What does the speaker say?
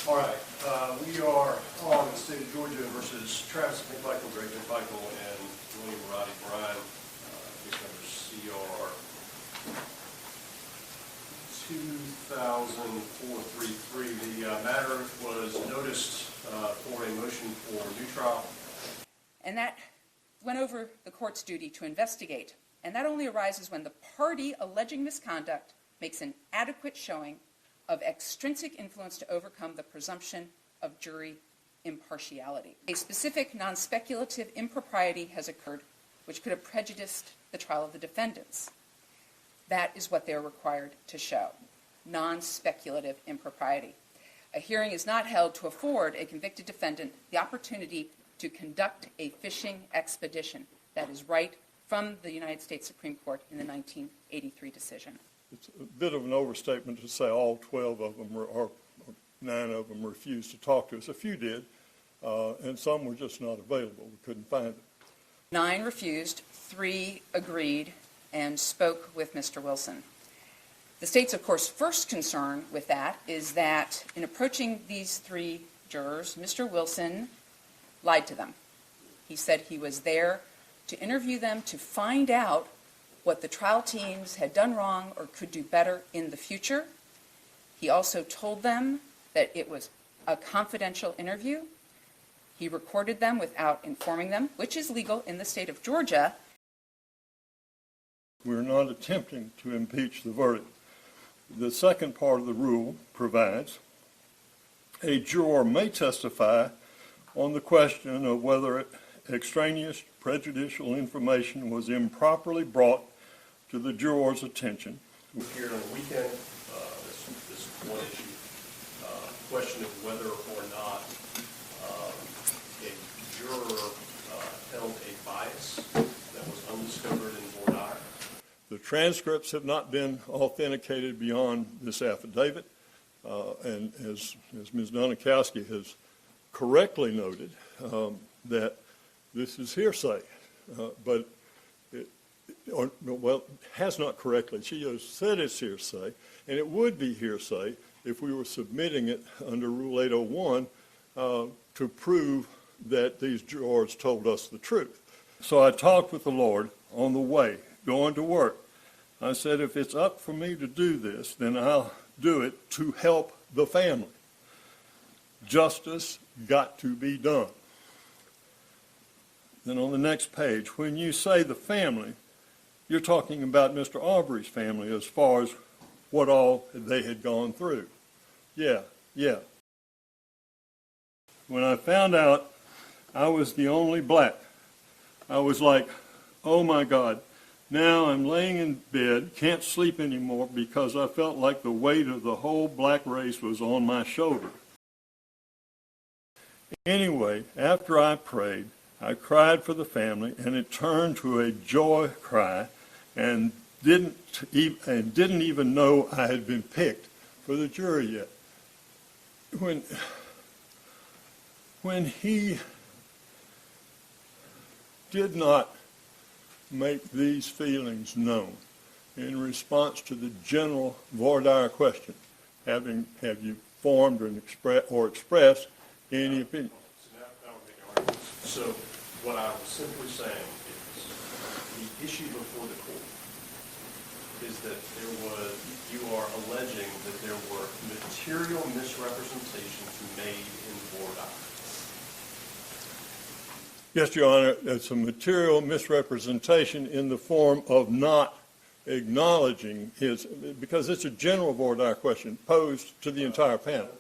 All right, we are on the state of Georgia versus Travis McMichael, Greg McMichael, and William Roddy Bryan, case number CR 2004-33. The matter was noticed for a motion for new trial. And that went over the court's duty to investigate. And that only arises when the party alleging misconduct makes an adequate showing of extrinsic influence to overcome the presumption of jury impartiality. A specific non-speculative impropriety has occurred which could have prejudiced the trial of the defendants. That is what they're required to show, non-speculative impropriety. A hearing is not held to afford a convicted defendant the opportunity to conduct a fishing expedition. That is right from the United States Supreme Court in the 1983 decision. It's a bit of an overstatement to say all 12 of them or 9 of them refused to talk to us. A few did, and some were just not available. We couldn't find them. 9 refused, 3 agreed, and spoke with Mr. Wilson. The state's, of course, first concern with that is that in approaching these 3 jurors, Mr. Wilson lied to them. He said he was there to interview them to find out what the trial teams had done wrong or could do better in the future. He also told them that it was a confidential interview. He recorded them without informing them, which is legal in the state of Georgia. We're not attempting to impeach the verdict. The second part of the rule provides a juror may testify on the question of whether extraneous prejudicial information was improperly brought to the juror's attention. Here on the weekend, this one issue, question of whether or not a juror held a bias that was undiscovered in voir dire. The transcripts have not been authenticated beyond this affidavit, and as Ms. Dunikoski has correctly noted, that this is hearsay, but has not correctly. She has said it's hearsay, and it would be hearsay if we were submitting it under Rule 801 to prove that these jurors told us the truth. So I talked with the Lord on the way, going to work. I said, if it's up for me to do this, then I'll do it to help the family. Justice got to be done. Then on the next page, when you say the family, you're talking about Mr. Arbery's family as far as what all they had gone through. Yeah. When I found out I was the only black, I was like, oh my God, now I'm laying in bed, can't sleep anymore because I felt like the weight of the whole black race was on my shoulder. Anyway, after I prayed, I cried for the family, and it turned to a joy cry, and didn't even know I had been picked for the jury yet. When he did not make these feelings known in response to the general voir dire question, have you formed or expressed any opinion? So what I was simply saying is the issue before the court is that you are alleging that there were material misrepresentations made in voir dire. Yes, Your Honor, it's a material misrepresentation in the form of not acknowledging his, because it's a general voir dire question posed to the entire panel.